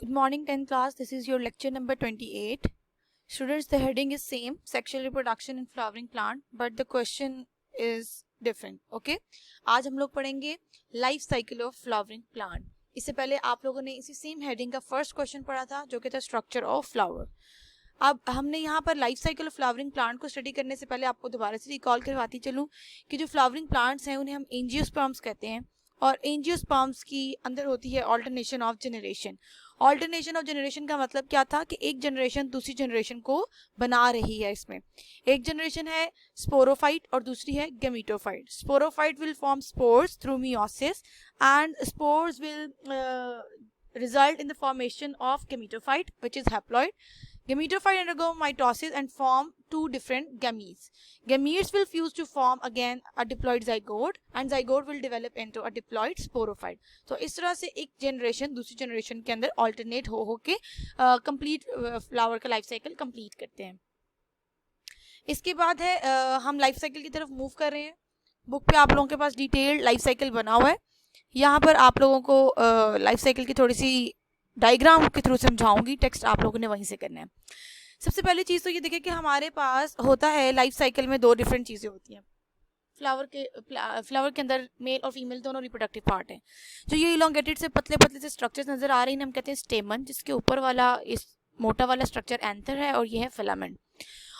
Good morning 10th class. This is your lecture number 28. Students, the heading is same, sexual reproduction in flowering plant, but the question is different. Okay? आज हम लोग पढ़ेंगे life cycle of flowering plant. इससे पहले आप लोगों ने इसी सेम हेडिंग का फर्स्ट क्वेश्चन पढ़ा था जो कि था स्ट्रक्चर ऑफ फ्लावर. अब हमने यहाँ पर life cycle of flowering plant को स्टडी करने से पहले आपको दोबारा से रिकॉल करवाती चलूँ कि जो फ्लावरिंग प्लांट्स हैं उन्हें हम एंजियोस्पर्म्स कहते हैं और एंजियोस्पर्म्स की अंदर होती है alternation of generation. Alternation of generation का मतलब क्या था कि एक जनरेशन दूसरी जनरेशन को बना रही है. इसमें एक जनरेशन है स्पोरोफाइट और दूसरी है gametophyte. Sporophyte will form spores through meiosis and spores will result in the formation of gametophyte, which is haploid. Gametophyte undergo mitosis and form two different gametes. Gametes will fuse to form again a diploid zygote and zygote will develop into a diploid sporophyte. तो इस तरह से एक generation दूसरी generation के अंदर alternate हो के कंप्लीट फ्लावर का लाइफ साइकिल कंप्लीट करते हैं. इसके बाद है हम लाइफ साइकिल की तरफ मूव कर रहे हैं. बुक पे आप लोगों के पास डिटेल्ड लाइफ साइकिल बना हुआ है. यहाँ पर आप लोगों को लाइफ साइकिल की थोड़ी सी डायग्राम के थ्रू समझाऊंगी. टेक्स्ट आप लोगों ने वहीं से करना है. सबसे पहली चीज़ तो ये देखिए कि हमारे पास होता है लाइफ साइकिल में दो डिफरेंट चीज़ें होती हैं. फ्लावर के अंदर मेल और फीमेल दोनों रिप्रोडक्टिव पार्ट हैं. जो ये इलोंगेटेड से पतले पतले से स्ट्रक्चर्स नज़र आ रहे हैं हम कहते हैं स्टेमन, जिसके ऊपर वाला इस मोटा वाला स्ट्रक्चर एंथर है और ये है फिलामेंट.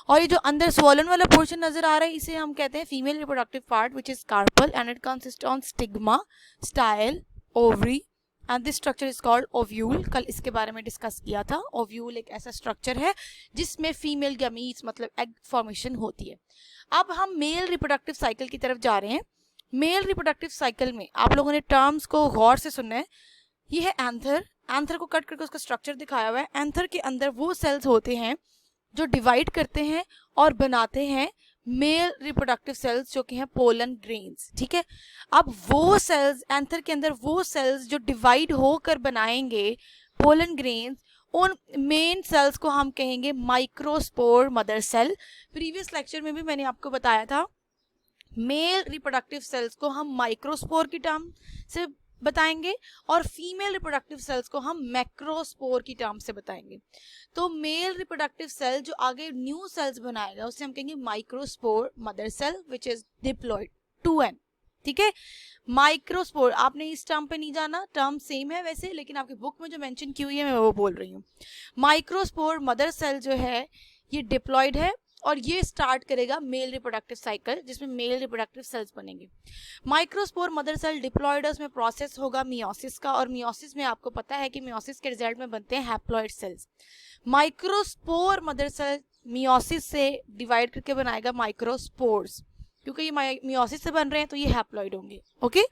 और ये जो अंदर स्वोलन वाला पोर्शन नजर आ रहा है इसे हम कहते हैं female reproductive part which is carpal and it consist on stigma, style, ovary and this structure is called ovule. कल इसके बारे में डिस्कस किया था. ओव्यूल एक ऐसा स्ट्रक्चर है जिसमें फीमेल गमीट्स मतलब एग फॉर्मेशन होती है. अब हम मेल रिप्रोडक्टिव साइकिल की तरफ जा रहे हैं. मेल रिप्रोडक्टिव साइकिल में आप लोगों ने टर्म्स को गौर से सुनना है. ये है एंथर. एंथर को कट करके उसका स्ट्रक्चर दिखाया हुआ है. एंथर के अंदर वो सेल्स होते हैं जो डिवाइड करते हैं और बनाते हैं मेल रिप्रोडक्टिव सेल्स जो कि हैं पोलन ग्रेन्स. ठीक है. अब वो सेल्स एंथर के अंदर वो सेल्स जो डिवाइड होकर बनाएंगे पोलन ग्रेन्स, उन मेन सेल्स को हम कहेंगे microspore mother cell. Previous lecture में भी मैंने आपको बताया था मेल रिप्रोडक्टिव सेल्स को हम माइक्रोस्पोर की टर्म से बताएंगे और फीमेल रिप्रोडक्टिव सेल्स को हम मैक्रोस्पोर की टर्म से बताएंगे. तो मेल रिप्रोडक्टिव सेल जो आगे न्यू सेल्स बनाएगा उसे हम कहेंगे microspore mother cell which is diploid 2n. ठीक है. माइक्रोस्पोर आपने इस टर्म पे नहीं जाना, टर्म सेम है वैसे, लेकिन आपकी बुक में जो मेंशन की हुई है मैं वो बोल रही हूँ. माइक्रोस्पोर मदर सेल जो है ये डिप्लॉइड है और ये स्टार्ट करेगा मेल रिप्रोडक्टिव साइकिल जिसमें मेल रिप्रोडक्टिव सेल्स बनेंगे. माइक्रोस्पोर मदर सेल डिप्लॉइडस में प्रोसेस होगा मियोसिस का और मियोसिस में आपको पता है कि मियोसिस के रिजल्ट में बनते हैं haploid cells. Microspore mother cell meiosis से डिवाइड करके बनाएगा माइक्रोस्पोर्स. क्योंकि ये मियोसिस से बन रहे हैं तो ये हैप्लॉइड होंगे. ओके.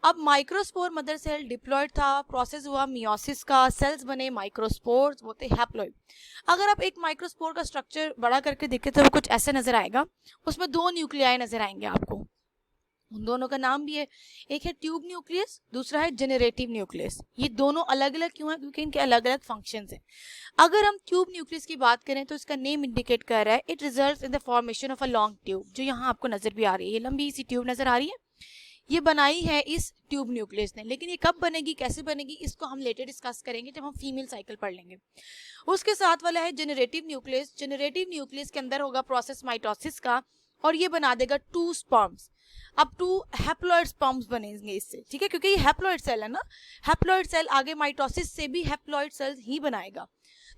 अब माइक्रोस्पोर मदर सेल डिप्लॉइड था, प्रोसेस हुआ मियोसिस का, सेल्स बने माइक्रोस्पोर्स, वो थे हैप्लॉइड. अगर आप एक माइक्रोस्पोर का स्ट्रक्चर बड़ा करके देखें तो वो कुछ ऐसे नजर आएगा. उसमें दो न्यूक्लियाई नजर आएंगे आपको. उन दोनों का नाम भी है. एक है ट्यूब न्यूक्लियस, दूसरा है जेनरेटिव न्यूक्लियस. ये दोनों अलग अलग क्यों है? क्योंकि इनके अलग अलग फंक्शंस हैं. अगर हम ट्यूब न्यूक्लियस की बात करें तो इसका नेम इंडिकेट कर रहा है it results in the formation of a long tube. जो यहाँ आपको नजर भी आ रही है, ये लंबी सी ट्यूब नजर आ रही है, ये बनाई है इस ट्यूब न्यूक्लियस ने. लेकिन ये कब बनेगी, कैसे बनेगी, इसको हम लेटर डिस्कस करेंगे जब हम फीमेल साइकिल पढ़ लेंगे. उसके साथ वाला है जेनरेटिव न्यूक्लियस. जेनरेटिव न्यूक्लियस के अंदर होगा प्रोसेस माइटोसिस का और ये बना देगा 2 स्पर्म्स. अब 2 हैप्लॉइड स्पर्म्स बनेंगे इससे. ठीक है. क्योंकि ये हैप्लॉइड सेल है ना, हैप्लॉइड सेल आगे माइटोसिस से भी हैप्लॉइड सेल ही बनाएगा.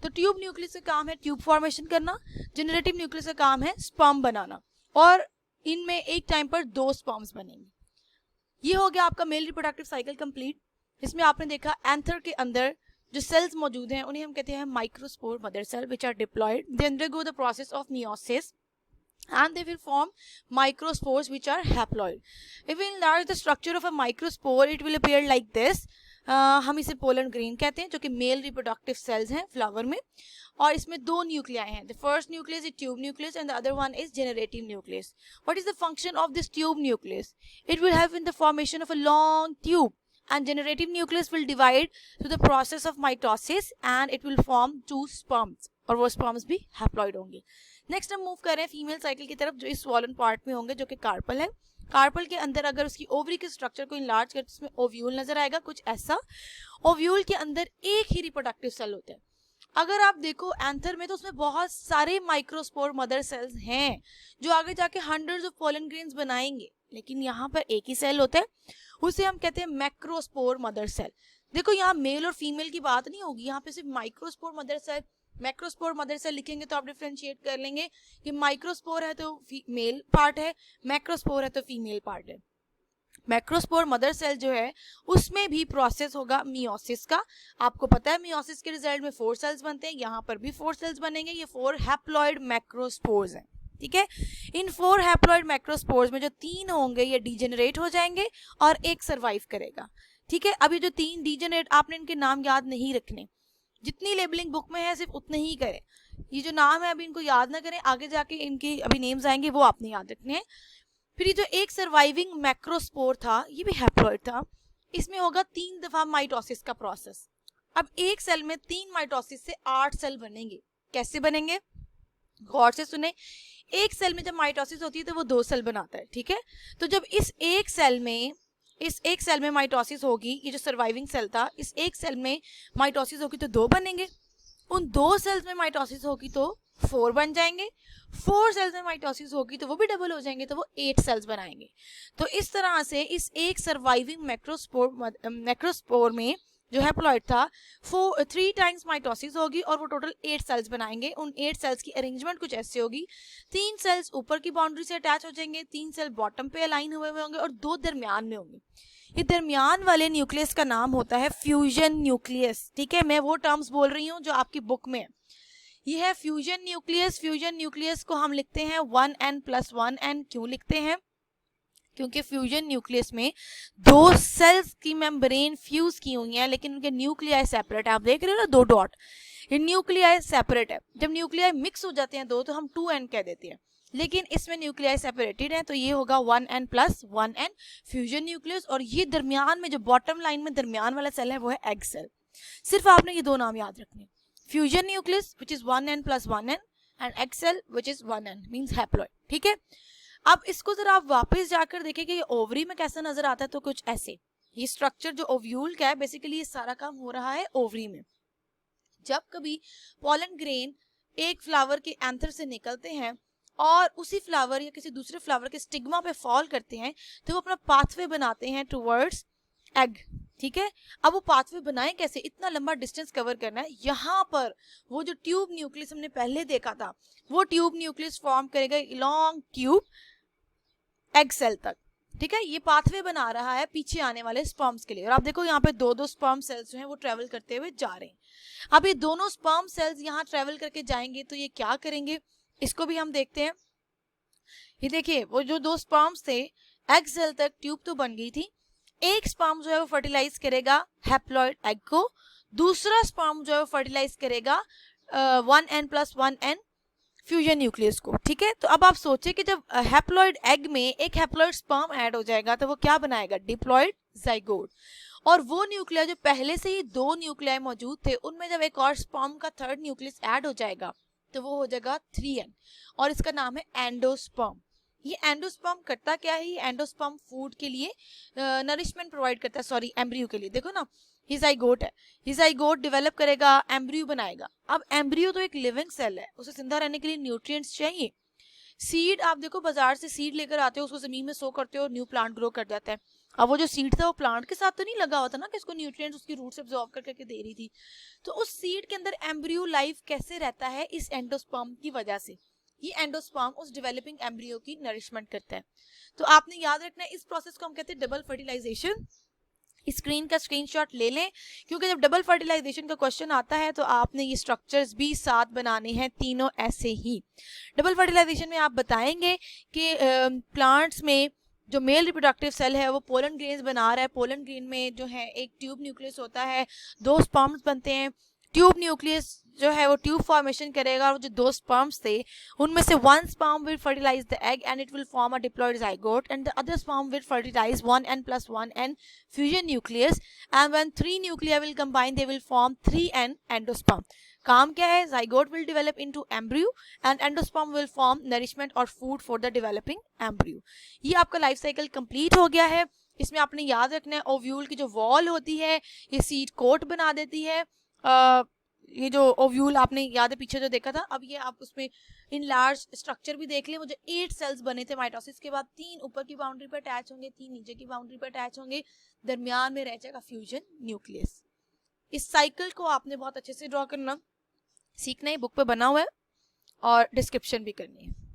तो ट्यूब न्यूक्लियस का काम है ट्यूब फॉर्मेशन करना, जेनरेटिव न्यूक्लियस का काम है स्पर्म बनाना और इनमें एक टाइम पर 2 स्पर्म्स बनेंगे. ये हो गया आपका मेल रिप्रोडक्टिव साइकिल कंप्लीट. इसमें आपने देखा एंथर के अंदर जो सेल्स मौजूद हैं उन्हें हम कहते हैं microspore mother cell which are diploid. They undergo the process of meiosis and they will form microspores which are haploid. If we enlarge the structure of a microspore it will appear like this. हम इसे pollen grain कहते हैं जो कि male reproductive cells हैं flower में और इसमें 2 न्यूक्लियाई हैं. The first nucleus is tube nucleus and the other one is generative nucleus. What is the function of this tube nucleus? It will have in the formation of a long tube and generative nucleus will divide through the process of mitosis and it will form 2 sperms और वो sperms भी haploid होंगे. Next हम move कर रहे हैं female cycle की तरफ जो इस स्वॉलन पार्ट में होंगे जो कि कार्पल है. कार्पल के अंदर अगर उसकी ओवरी के स्ट्रक्चर को इनलार्ज करते उसमें ओव्यूल नजर आएगा कुछ ऐसा। ओव्यूल के अंदर एक ही रिप्रोडक्टिव सेल होता है। अगर आप देखो एंथर में तो उसमें बहुत सारे माइक्रोस्पोर मदर सेल्स हैं जो आगे जाके हंड्रेड्स ऑफ पोलन ग्रेन्स बनाएंगे, लेकिन यहाँ पर एक ही सेल होता है, उसे हम कहते हैं मैक्रोस्पोर मदर सेल। देखो यहाँ मेल और फीमेल की बात नहीं होगी, यहाँ पे सिर्फ microspore mother cell, macrospore mother cell लिखेंगे तो आप डिफरेंशिएट कर लेंगे कि माइक्रोस्पोर है तो मेल पार्ट है, मैक्रोस्पोर है तो फीमेल पार्ट है। मैक्रोस्पोर मदर सेल जो है उसमें भी प्रोसेस होगा मियोसिस का। आपको पता है मियोसिस के रिजल्ट में 4 सेल्स बनते हैं, यहाँ पर भी 4 सेल्स बनेंगे। ये 4 हैप्लॉइड मैक्रोस्पोर्स हैं, ठीक है। इन 4 हैप्लॉइड मैक्रोस्पोर्स में जो 3 होंगे ये डीजेनरेट हो जाएंगे और एक सर्वाइव करेगा, ठीक है। अभी जो 3 डीजेनरेट, आपने इनके नाम याद नहीं रखने, जितनी लेबलिंग बुक में है सिर्फ उतने ही करें। ये जो नाम है अभी इनको याद ना करें, आगे जाके इनके अभी नेम्स आएंगे वो आपने याद रखने हैं। फिर ये जो एक सर्वाइविंग मैक्रोस्पोर था ये भी हैप्लॉइड था, इसमें होगा 3 दफा माइटोसिस का प्रोसेस। अब एक सेल में 3 माइटोसिस से 8 सेल बनेंगे। कैसे बनेंगे, गौर से सुने। एक सेल में जब माइटोसिस होती है तो वो 2 सेल बनाता है, ठीक है। तो जब इस एक सेल में माइटोसिस होगी, ये जो सर्वाइविंग सेल था, इस एक सेल में माइटोसिस होगी तो 2 बनेंगे। उन 2 सेल्स में माइटोसिस होगी तो 4 बन जाएंगे। 4 सेल्स में माइटोसिस होगी तो वो भी डबल हो जाएंगे, तो वो 8 सेल्स बनाएंगे। तो इस तरह से इस एक सर्वाइविंग मैक्रोस्पोर में जो हैप्लॉइड था 3 टाइम्स माइटोसिस होगी और वो टोटल 8 सेल्स बनाएंगे। उन 8 सेल्स की अरेंजमेंट कुछ ऐसे होगी, 3 सेल्स ऊपर की बाउंड्री से अटैच हो जाएंगे, 3 सेल बॉटम पे अलाइन हुए होंगे और 2 दरमियान में होंगे। ये दरमियान वाले न्यूक्लियस का नाम होता है फ्यूजन न्यूक्लियस, ठीक है। मैं वो टर्म्स बोल रही हूँ जो आपकी बुक में है। ये है फ्यूजन न्यूक्लियस। फ्यूजन न्यूक्लियस को हम लिखते हैं 1n+1n। क्यों लिखते हैं, क्योंकि फ्यूजन न्यूक्लियस में 2 सेल्स की मेम्ब्रेन फ्यूज की हुई है, लेकिन उनके न्यूक्लियाई सेपरेट है। आप देख रहे हो ना 2 डॉट, ये न्यूक्लियाई सेपरेट है। जब न्यूक्लियाई मिक्स हो जाते हैं 2 तो हम 2n कह देते हैं, लेकिन इसमें न्यूक्लियाई सेपरेटेड है तो ये होगा 1n+1n फ्यूजन न्यूक्लियस। और ये दरमियान में जो बॉटम लाइन में दरमियान वाला सेल है वो है एग सेल। सिर्फ आपने ये 2 नाम याद रखने, fusion nucleus which is 1n+1n and egg cell which is 1n means haploid, ठीक है। अब इसको जरा आप वापस जाकर देखें कि ये ओवरी में कैसा नजर आता है, तो कुछ ऐसे। ये स्ट्रक्चर जो ओव्यूल का है, बेसिकली ये सारा काम हो रहा है ओवरी में। जब कभी पॉलन ग्रेन एक फ्लावर के एंथर से निकलते हैं और उसी फ्लावर या किसी दूसरे फ्लावर के स्टिग्मा पे फॉल करते हैं तो वो अपना पाथवे बनाते हैं टुवर्ड्स एग, ठीक है। अब वो पाथवे बनाए कैसे, इतना लंबा डिस्टेंस कवर करना है। यहाँ पर वो जो ट्यूब न्यूक्लियस हमने पहले देखा था, वो ट्यूब न्यूक्लियस फॉर्म करेगा लॉन्ग ट्यूब एग सेल तक, ठीक है। ये पाथवे बना रहा है पीछे आने वाले स्पर्म्स के लिए। और आप देखो यहाँ पे 2-2 स्पर्म सेल्स जो हैं वो ट्रेवल करते हुए जा रहे हैं। अब ये दोनों स्पर्म सेल्स यहाँ ट्रेवल करके जाएंगे तो ये क्या करेंगे, इसको भी हम देखते हैं। ये देखिए वो जो 2 स्पर्म्स थे एग सेल तक ट्यूब तो बन गई थी, एक स्पर्म जो है वो फर्टिलाइज करेगा हैप्लॉइड एग को, दूसरा स्पर्म जो है वो फर्टिलाइज करेगा 1n+1n फ्यूजन न्यूक्लियस को, ठीक है। तो अब आप सोचें कि जब हैप्लॉइड एग में एक हैप्लॉइड स्पर्म ऐड हो जाएगा तो वो क्या बनाएगा, डिप्लॉइड जाइगोट। और वो न्यूक्लिया जो पहले से ही 2 न्यूक्लियाई मौजूद थे उनमें जब एक और स्पर्म का 3rd न्यूक्लियस ऐड हो जाएगा तो वो हो जाएगा 3n और इसका नाम है एंडोस्पर्म। ये एंडोस्पर्म करता क्या है, ये एंडोस्पर्म फूड के लिए नरिशमेंट प्रोवाइड करता है, सॉरी एम्ब्रियो के लिए। देखो ना ये जाइगोट है, ये जाइगोट डेवलप करेगा, एम्ब्रियो बनाएगा। अब एम्ब्रियो तो एक लिविंग सेल है, उसे जिंदा रहने के लिए न्यूट्रिएंट्स चाहिए। सीड आप देखो बाजार से सीड लेकर आते हो, उसको जमीन में सो करते हो, न्यू प्लांट ग्रो कर जाता है। अब वो जो सीड था वो प्लांट के साथ तो नहीं लगा हुआ था ना कि इसको न्यूट्रिएंट्स उसकी रूट से एब्जॉर्ब करके दे रही थी। तो उस सीड के अंदर एम्ब्रियो लाइफ कैसे रहता है, इस एंडोस्पर्म की वजह से। ये एंडोस्पर्म उस डेवलपिंग एम्ब्रियो की नरिशमेंट करता है। तो आपने याद रखना है इस प्रोसेस को हम कहते हैं डबल फर्टिलाइजेशन। स्क्रीन का स्क्रीनशॉट ले लें, क्योंकि जब डबल फर्टिलाइजेशन का क्वेश्चन आता है तो आपने ये स्ट्रक्चर्स भी साथ बनाने हैं, तीनों ऐसे ही। डबल फर्टिलाइजेशन में आप बताएंगे कि प्लांट्स में जो मेल रिप्रोडक्टिव सेल है वो पोलन ग्रेन्स बना रहा है। पोलन ग्रेन में जो है एक ट्यूब न्यूक्लियस होता है, 2 स्पर्म्स बनते हैं, ट्यूब न्यूक्लियस जो है वो ट्यूब फॉर्मेशन करेगा, और जो 2 स्पर्म्स थे उनमें से 1 sperm will fertilize the egg and it will form a diploid zygote, and the other sperm will fertilize 1n+1n fusion nucleus, and when 3 nuclei will combine they will form 3n endosperm. काम क्या है? zygote will develop into embryo and endosperm will form nourishment or food for the developing embryo. ये आपका life cycle complete हो गया है. इसमें आपने याद रखना है ओव्यूल की जो वॉल होती है ये सीड कोट बना देती है. ये जो ओव्यूल आपने याद है पीछे जो देखा था, अब ये आप उसमें इन लार्ज स्ट्रक्चर भी देख लें. मुझे 8 सेल्स बने थे माइटोसिस के बाद. 3 ऊपर की बाउंड्री पर अटैच होंगे, 3 नीचे की बाउंड्री पर अटैच होंगे, दरमियान में रह जाएगा फ्यूजन न्यूक्लियस. इस साइकिल को आपने बहुत अच्छे से ड्रॉ करना सीखना है. बुक पे बना हुआ है और डिस्क्रिप्शन भी करनी है.